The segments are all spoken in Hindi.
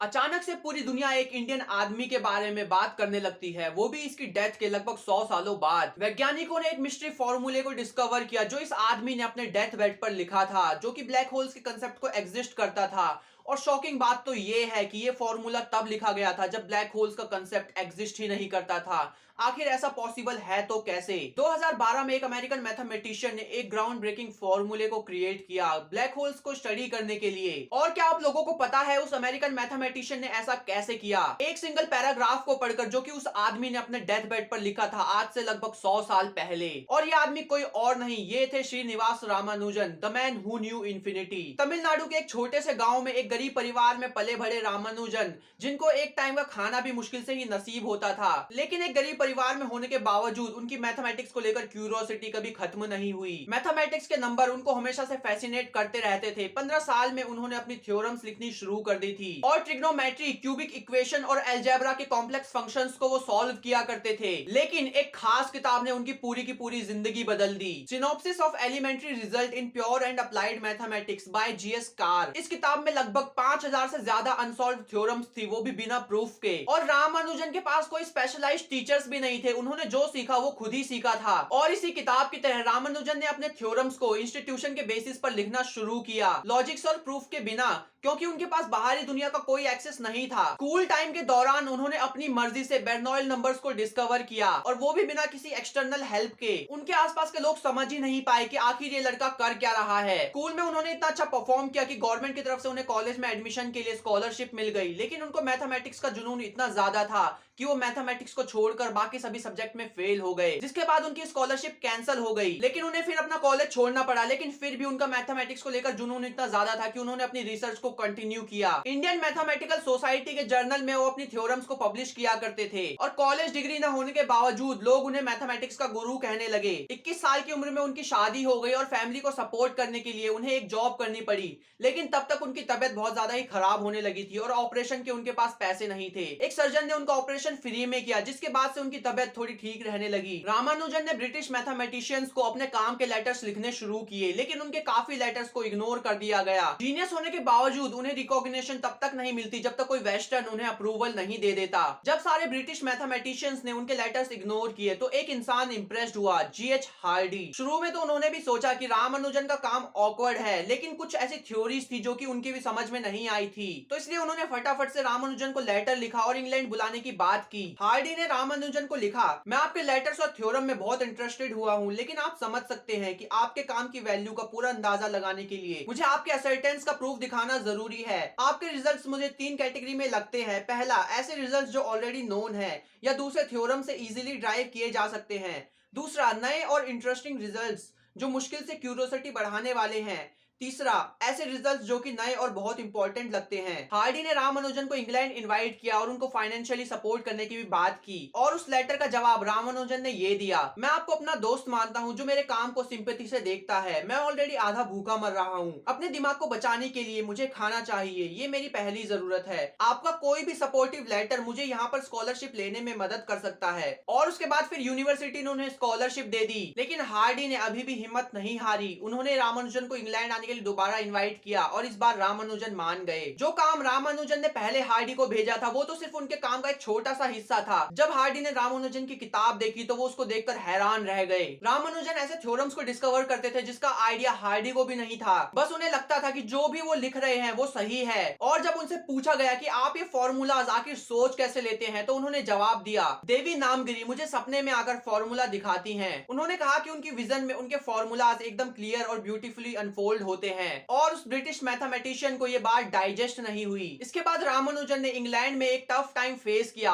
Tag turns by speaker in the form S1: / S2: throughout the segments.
S1: अचानक से पूरी दुनिया एक इंडियन आदमी के बारे में बात करने लगती है, वो भी इसकी डेथ के लगभग 100 सालों बाद। वैज्ञानिकों ने एक मिस्ट्री फॉर्मूले को डिस्कवर किया जो इस आदमी ने अपने डेथ बेड पर लिखा था, जो कि ब्लैक होल्स के कंसेप्ट को एग्जिस्ट करता था। और शॉकिंग बात तो ये है कि ये फॉर्मूला तब लिखा गया था जब ब्लैक होल्स का कंसेप्ट एग्जिस्ट ही नहीं करता था। आखिर ऐसा पॉसिबल है तो कैसे? 2012 में एक अमेरिकन मैथमेटिशियन ने एक ग्राउंड ब्रेकिंग फॉर्मूले को क्रिएट किया ब्लैक होल्स को स्टडी करने के लिए। और क्या आप लोगों को पता है उस अमेरिकन मैथमेटिशियन ने ऐसा कैसे किया? एक सिंगल पैराग्राफ को पढ़कर, जो कि उस आदमी ने अपने डेथ बेड पर लिखा था आज से लगभग 100 साल पहले। और ये आदमी कोई और नहीं, ये थे Srinivasa Ramanujan, the man who knew infinity. Tamil Nadu के एक छोटे से गांव में एक गरीब परिवार में पले बड़े रामानुजन, जिनको एक टाइम का खाना भी मुश्किल से ही नसीब होता था, लेकिन एक गरीब परिवार में होने के बावजूद उनकी मैथमेटिक्स को लेकर क्यूरियोसिटी कभी खत्म नहीं हुई। मैथमेटिक्स के नंबर उनको हमेशा से फैसिनेट करते रहते थे। 15 साल में उन्होंने अपनी थ्योरम्स लिखनी शुरू कर दी थी और ट्रिग्नोमेट्री, क्यूबिक इक्वेशन और अलजेब्रा के कॉम्प्लेक्स फंक्शंस को वो सॉल्व किया करते थे। लेकिन एक खास किताब ने उनकी पूरी की पूरी जिंदगी बदल दी। Synopsis of elementary result in pure and applied mathematics by GS Carr. इस किताब में लगभग 5000 से ज्यादा अनसॉल्व थ्योरम्स थी, वो भी बिना प्रूफ के। और रामानुजन के पास कोई स्पेशलाइज्ड टीचर्स भी नहीं थे, उन्होंने जो सीखा वो खुद ही सीखा था। और इसी किताब की तरह रामानुजन ने अपने थ्योरम्स को इंस्टीट्यूशन के बेसिस पर लिखना शुरू किया, लॉजिक्स और प्रूफ के बिना, क्योंकि उनके पास बाहरी दुनिया का कोई एक्सेस नहीं था। स्कूल टाइम के दौरान उन्होंने अपनी मर्जी से बेर्नॉइल नंबर्स को डिस्कवर किया, और वो भी बिना किसी एक्सटर्नल हेल्प के। उनके आसपास के लोग समझ ही नहीं पाए कि आखिर ये लड़का कर क्या रहा है। स्कूल में उन्होंने इतना अच्छा परफॉर्म किया कि गवर्नमेंट की तरफ से उन्हें कॉलेज में एडमिशन के लिए स्कॉलरशिप मिल गई। लेकिन उनको मैथमेटिक्स का जुनून इतना ज्यादा था कि वो मैथमेटिक्स को छोड़कर बाकी सभी सब्जेक्ट में फेल हो गए, जिसके बाद उनकी स्कॉलरशिप कैंसिल हो गई। लेकिन उन्हें फिर अपना कॉलेज छोड़ना पड़ा, लेकिन फिर भी उनका मैथमेटिक्स को लेकर जुनून इतना ज्यादा था कि उन्होंने अपनी रिसर्च को कंटिन्यू किया। इंडियन मैथमेटिकल सोसाइटी के जर्नल में वो अपनी थ्योरम्स को पब्लिश किया करते थे, और कॉलेज डिग्री न होने के बावजूद लोग उन्हें मैथमेटिक्स का गुरु कहने लगे। 21 साल की उम्र में उनकी शादी हो गई और फैमिली को सपोर्ट करने के लिए उन्हें एक जॉब करनी पड़ी। लेकिन तब तक उनकी तबियत बहुत ज्यादा ही खराब होने लगी थी और ऑपरेशन के उनके पास पैसे नहीं थे। एक सर्जन ने उनका ऑपरेशन फ्री में किया, जिसके बाद से उनकी तबियत थोड़ी ठीक रहने लगी। रामानुजन ने ब्रिटिश मैथमेटिशियंस को अपने काम के लेटर्स लिखने शुरू किए, लेकिन उनके काफी लेटर्स को इग्नोर कर दिया गया। जीनियस होने के बावजूद उन्हें रिकॉग्निशन तब तक नहीं मिलती जब तक कोई वेस्टर्न उन्हें अप्रूवल नहीं दे देता। जब सारे ब्रिटिश मैथमेटिशियंस ने उनके लेटर्स इग्नोर किए तो एक इंसान इंप्रेस्ड हुआ, जीएच हार्डी। शुरू में तो उन्होंने भी सोचा कि रामानुजन का काम ऑकवर्ड है, लेकिन कुछ ऐसी थ्योरीज थी जो कि उनकी भी समझ में नहीं आई थी, तो इसलिए उन्होंने फटाफट से रामानुजन को लेटर लिखा और इंग्लैंड बुलाने की बात की। हार्डी ने रामानुजन को लिखा, मैं आपके लेटर्स और थ्योरम में बहुत इंटरेस्टेड हुआ हूं, लेकिन आप समझ सकते हैं कि आपके काम की वैल्यू का पूरा अंदाजा लगाने के लिए मुझे आपके असर्टेंस का प्रूफ दिखाना जरूरी है। आपके रिजल्ट्स मुझे 3 कैटेगरी में लगते हैं। पहला, ऐसे रिजल्ट्स जो ऑलरेडी नोन है या दूसरे थ्योरम से इजीली ड्राइव किए जा सकते हैं। दूसरा, नए और इंटरेस्टिंग रिजल्ट्स जो मुश्किल से क्यूरियोसिटी बढ़ाने वाले हैं। तीसरा, ऐसे रिजल्ट्स जो कि नए और बहुत इंपॉर्टेंट लगते हैं। हार्डी ने रामानुजन को इंग्लैंड इनवाइट किया और उनको फाइनेंशियली सपोर्ट करने की भी बात की, और उस लेटर का जवाब रामानुजन ने ये दिया, मैं आपको अपना दोस्त मानता हूं जो मेरे काम को सिंपैथी से देखता है। मैं ऑलरेडी आधा भूखा मर रहा हूं। अपने दिमाग को बचाने के लिए मुझे खाना चाहिए, ये मेरी पहली जरूरत है। आपका कोई भी सपोर्टिव लेटर मुझे यहाँ पर स्कॉलरशिप लेने में मदद कर सकता है। और उसके बाद फिर यूनिवर्सिटी ने उन्हें स्कॉलरशिप दे दी। लेकिन हार्डी ने अभी भी हिम्मत नहीं हारी। उन्होंने रामानुजन को इंग्लैंड आने के लिए दोबारा इनवाइट किया, और इस बार रामानुजन मान गए। जो काम रामानुजन ने पहले हार्डी को भेजा था वो तो सिर्फ उनके काम का एक छोटा सा हिस्सा था। जब हार्डी ने रामानुजन की किताब देखी तो वो उसको देखकर हैरान रह गए। रामानुजन ऐसे थ्योरम्स को डिस्कवर करते थे जिसका आइडिया हार्डी को भी नहीं था। बस उन्हें लगता था कि जो भी वो लिख रहे हैं वो सही है। और जब उनसे पूछा गया कि आप ये फॉर्मूलाज आखिर सोच कैसे लेते हैं, तो उन्होंने जवाब दिया, देवी नामगिरी मुझे सपने में आकर फॉर्मूला दिखाती हैं। उन्होंने कहा कि उनकी विजन में उनके फॉर्मूलाज एकदम क्लियर और ब्यूटीफुली अनफोल्ड होते हैं। और उस ब्रिटिश मैथमेटिशियन को ये बात डाइजेस्ट नहीं हुई। इसके बाद रामानुजन ने इंग्लैंड में एक टफ टाइम फेस किया।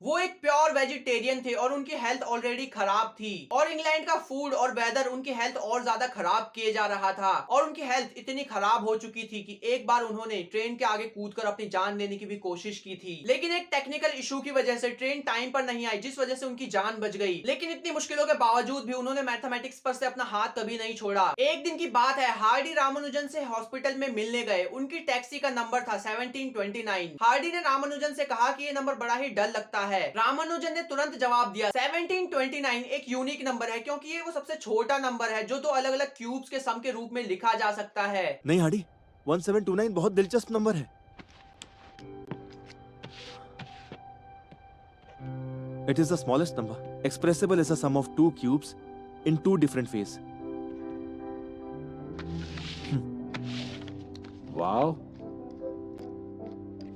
S1: वो एक प्योर वेजिटेरियन थे और उनकी हेल्थ ऑलरेडी खराब थी, और इंग्लैंड का फूड और वेदर उनकी हेल्थ और ज्यादा खराब किए जा रहा था। और उनकी हेल्थ इतनी खराब हो चुकी थी कि एक बार उन्होंने ट्रेन के आगे कूदकर अपनी जान लेने की भी कोशिश की थी, लेकिन एक टेक्निकल इशू की वजह से ट्रेन टाइम पर नहीं आई, जिस वजह से उनकी जान बच गई। लेकिन इतनी मुश्किलों के बावजूद भी उन्होंने मैथमेटिक्स पर से अपना हाथ कभी नहीं छोड़ा। एक दिन की बात है, हार्डी रामानुजन से हॉस्पिटल में मिलने गए। उनकी टैक्सी का नंबर था 1729। हार्डी ने रामानुजन से कहा कि ये नंबर बड़ा ही डल लगता है। रामानुजन ने तुरंत जवाब दिया, 1729 एक यूनिक नंबर है, क्योंकि ये वो सबसे छोटा नंबर है जो 2 अलग अलग क्यूब्स के सम के रूप में लिखा जा सकता है।
S2: नहीं हार्डी, 1729 बहुत दिलचस्प नंबर है। It is the smallest number, expressible as a sum of two cubes in two different ways. Wow.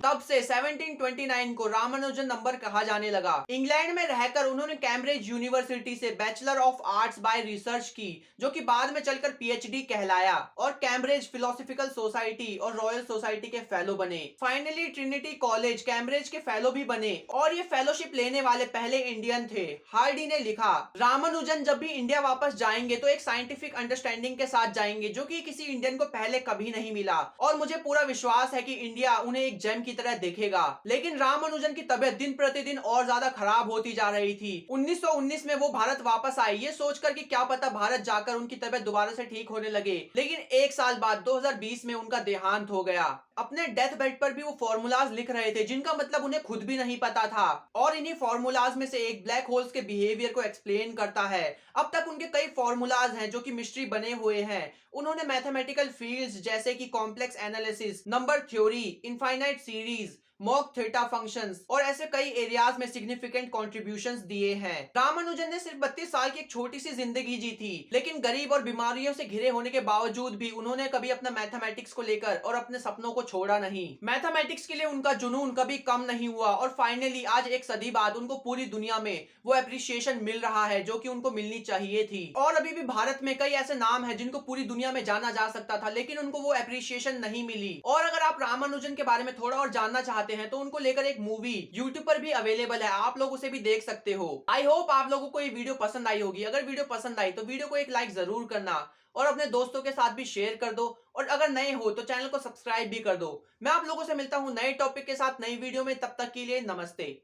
S1: तब से 1729 को रामानुजन नंबर कहा जाने लगा। इंग्लैंड में रहकर उन्होंने कैम्ब्रिज यूनिवर्सिटी से bachelor of arts bye research की, जो कि बाद में चलकर पीएचडी कहलाया, और कैम्ब्रिज फिलोसॉफिकल सोसाइटी और रॉयल सोसाइटी के फेलो बने। फाइनली ट्रिनिटी कॉलेज कैम्ब्रिज के फेलो भी बने और ये फेलोशिप लेने वाले पहले इंडियन थे। हार्डी ने लिखा, रामानुजन जब भी इंडिया वापस जाएंगे तो एक साइंटिफिक अंडरस्टैंडिंग के साथ जाएंगे, जो कि किसी इंडियन को पहले कभी नहीं मिला, और मुझे पूरा विश्वास है कि इंडिया उन्हें एक जेम की तरह देखेगा। लेकिन रामानुजन की तबीयत दिन प्रतिदिन और ज्यादा खराब होती जा रही थी। 1919 में वो भारत वापस आए, ये सोचकर कि क्या पता भारत जाकर उनकी तबीयत दोबारा से ठीक होने लगे। लेकिन एक साल बाद 2020 में उनका देहांत हो गया। अपने डेथ बेड पर भी वो फॉर्मूलाज लिख रहे थे, जिनका मतलब उन्हें खुद भी नहीं पता था, और इन्हीं फॉर्मूलाज में से एक ब्लैक होल्स के बिहेवियर को एक्सप्लेन करता है। अब तक उनके कई फॉर्मूलाज हैं जो कि मिस्ट्री बने हुए हैं। उन्होंने मैथमेटिकल फील्ड्स जैसे कि complex analysis, number theory, infinite series, mock theta functions और ऐसे कई एरियाज में सिग्निफिकेंट कंट्रीब्यूशंस दिए हैं। रामानुजन ने सिर्फ 32 साल की एक छोटी सी जिंदगी जी थी, लेकिन गरीब और बीमारियों से घिरे होने के बावजूद भी उन्होंने कभी अपना मैथमेटिक्स को लेकर और अपने सपनों को छोड़ा नहीं। मैथमेटिक्स के लिए उनका जुनून कभी कम नहीं हुआ, और फाइनली आज एक सदी बाद उनको पूरी दुनिया में वो एप्रिसिएशन मिल रहा है जो कि उनको मिलनी चाहिए थी। और अभी भी भारत में कई ऐसे नाम हैं जिनको पूरी दुनिया में जाना जा सकता था, लेकिन उनको वो एप्रिसिएशन नहीं मिली। और अगर आप रामानुजन के बारे में थोड़ा और जानना चाहते हैं तो उनको लेकर एक मूवी यूट्यूब पर भी अवेलेबल है, आप लोग उसे भी देख सकते हो। आई होप आप लोगों को ये वीडियो पसंद आई होगी। अगर वीडियो पसंद आई तो वीडियो को एक लाइक जरूर करना, और अपने दोस्तों के साथ भी शेयर कर दो, और अगर नए हो तो चैनल को सब्सक्राइब भी कर दो। मैं आप लोगों से मिलता हूं नए टॉपिक के साथ नई वीडियो में, तब तक के लिए नमस्ते।